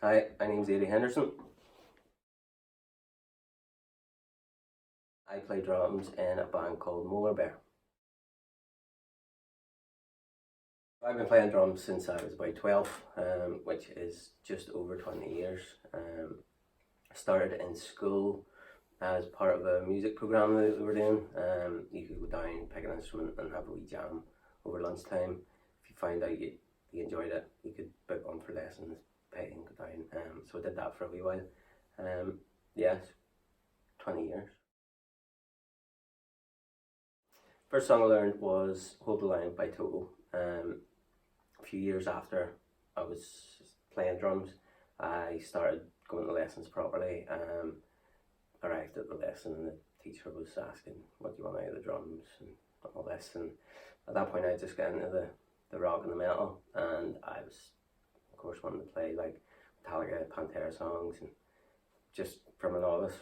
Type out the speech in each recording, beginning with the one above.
Hi, my name's Henderson. I play drums in a band called Molarbear. I've been playing drums since I was about 12, which is just over 20 years. I started in school as part of a music program that we were doing. You could go down, pick an instrument and have a wee jam over lunchtime. If you found out you enjoyed it, you could book on for lessons, pay and go down. So I did that for a wee while. Yeah, 20 years. First song I learned was Hold the Line by Toto. A few years after I was playing drums, I started going to lessons properly. Arrived at the lesson and the teacher was asking, what do you want out of the drums and all this, and at that point I just got into the rock and the metal, and I was of course wanting to play like Metallica, Pantera songs, and just from a novice,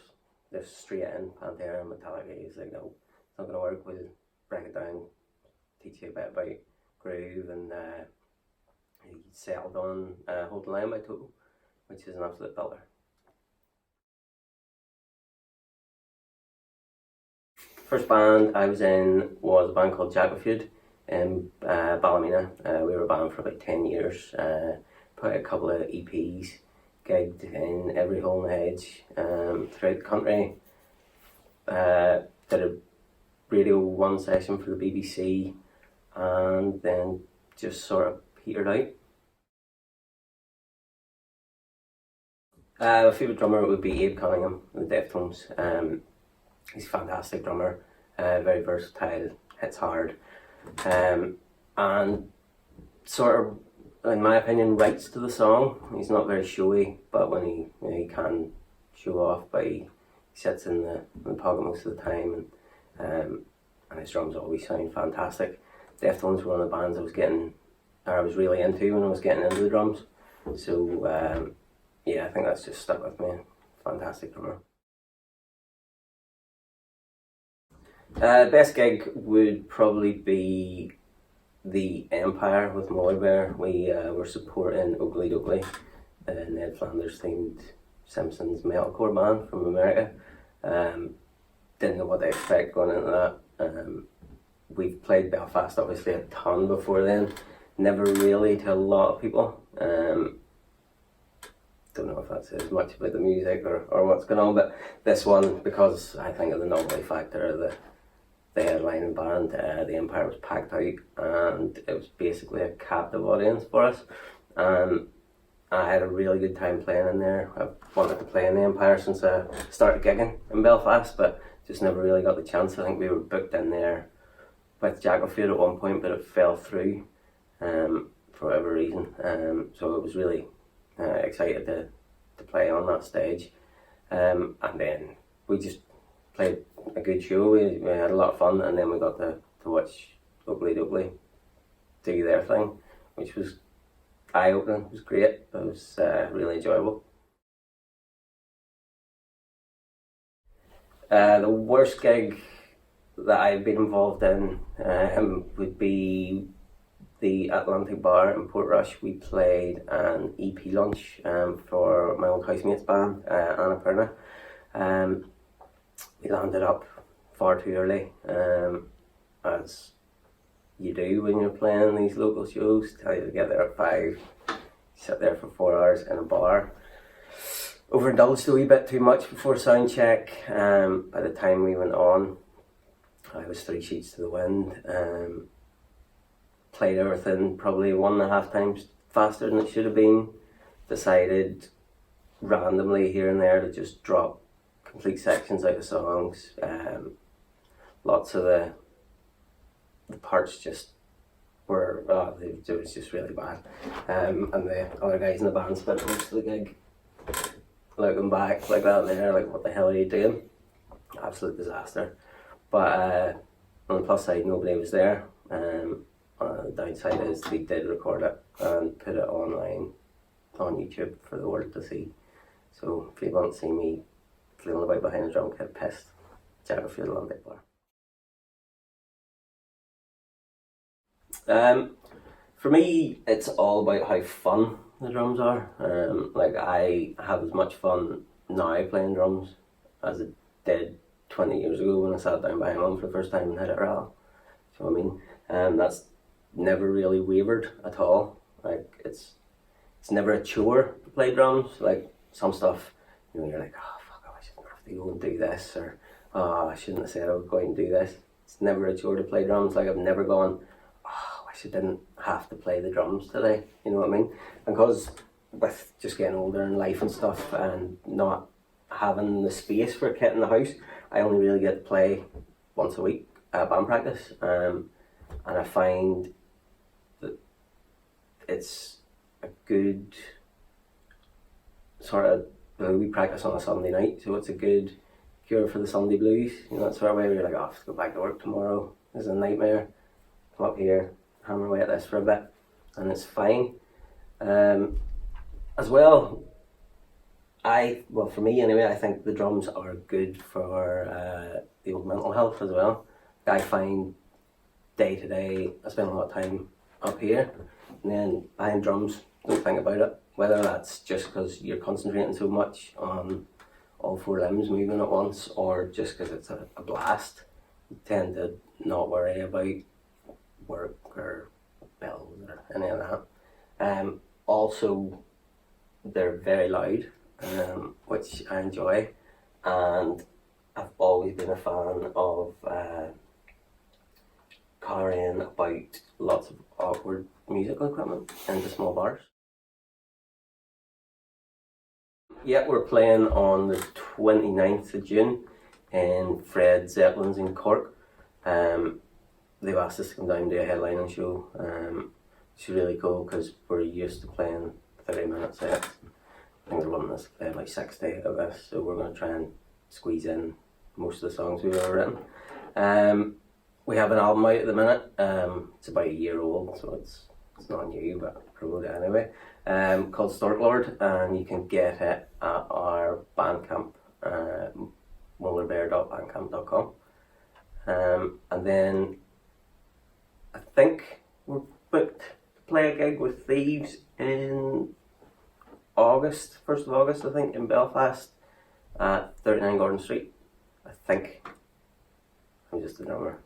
just straight in Pantera and Metallica. He's like, no, it's not going to work, we'll break it down, teach you a bit about groove, and he settled on Hold the Line by Toto, which is an absolute belter. First band I was in was a band called Jackafeud in Ballymena. We were a band for about 10 years, put out a couple of EPs, gigged in every hole in the hedge throughout the country, did a Radio 1 session for the BBC, and then just sort of petered out. My favourite drummer would be Abe Cunningham, the Deftones. He's a fantastic drummer, very versatile, hits hard, and sort of, in my opinion, writes to the song. He's not very showy, but when he can show off, but he sits in the pocket most of the time, and his drums always sound fantastic. Deftones were one of the bands I was really into when I was getting into the drums. So yeah, I think that's just stuck with me. Fantastic drummer. Best gig would probably be the Empire with Molarbear. We were supporting Oakley Dokley, Ned Flanders themed Simpsons metalcore band from America. Didn't know what to expect going into that. We've played Belfast obviously a ton before then, never really to a lot of people. Don't know if that's as much about the music or what's going on, but this one, because I think of the novelty factor of the headlining band, the Empire was packed out, and it was basically a captive audience for us. I had a really good time playing in there. I've wanted to play in the Empire since I started gigging in Belfast, but just never really got the chance. I think we were booked in there with Jackafeud at one point, but it fell through for whatever reason. So it was really excited to play on that stage, and then we just played a good show. We had a lot of fun, and then we got to watch Oakley Dokley do their thing, which was eye-opening. It was great. It was really enjoyable. The worst gig that I've been involved in would be the Atlantic Bar in Portrush. We played an EP launch for my old housemate's band, Annapurna. We landed up far too early, as you do when you're playing these local shows. Tell you to get there at 5, sit there for 4 hours in a bar. Overindulged a wee bit too much before sound check. By the time we went on, I was 3 sheets to the wind. Played everything probably 1.5 times faster than it should have been. Decided randomly here and there to just drop complete sections out of songs. Lots of the parts just were, it was just really bad. And the other guys in the band spent most of the gig looking back like that and there, like, what the hell are you doing? Absolute disaster. But on the plus side, nobody was there. The downside is we did record it and put it online on YouTube for the world to see. So if you want to see me flailing about behind a drum kit pissed, Jackafeud Atlantic Bar. For me, it's all about how fun the drums are. Like I have as much fun now playing drums as I did 20 years ago when I sat down by mum for the first time and hit it rattle. Do you know what I mean? That's never really wavered at all. Like it's never a chore to play drums. Like some stuff, you know, you're like, oh fuck, I shouldn't have to go and do this, or oh, I shouldn't have said I would go out and do this. It's never a chore to play drums. Like I've never gone, oh, I wish I didn't have to play the drums today. You know what I mean? And because with just getting older in life and stuff and not having the space for a kit in the house, I only really get to play once a week at band practice. And I find that it's a good sort of, we practice on a Sunday night, so it's a good cure for the Sunday blues. You know, that sort of way where you're like, oh, I have to go back to work tomorrow. This is a nightmare. Come up here, hammer away at this for a bit, and it's fine. As well, for me anyway, I think the drums are good for the old mental health as well. I find day to day, I spend a lot of time up here, and then behind drums, don't think about it. Whether that's just because you're concentrating so much on all four limbs moving at once, or just because it's a blast, you tend to not worry about work or bills or any of that. Also, they're very loud, which I enjoy, and I've always been a fan of carrying about lots of awkward musical equipment into small bars. Yeah, we're playing on the 29th of June in Fred Zeppelin's in Cork. They've asked us to come down and do a headlining show. It's really cool because we're used to playing 30-minute sets. I think they're wanting us to play like 60 of us, so we're going to try and squeeze in most of the songs we've ever written. We have an album out at the minute. It's about a year old, so it's not new, but I promote it anyway. Called Storklord, and you can get it at our Bandcamp, molarbear.bandcamp.com. And then I think we're booked to play a gig with Thieves in August, 1st of August, I think, in Belfast at 39 Gordon Street. I think. I'm just a drummer.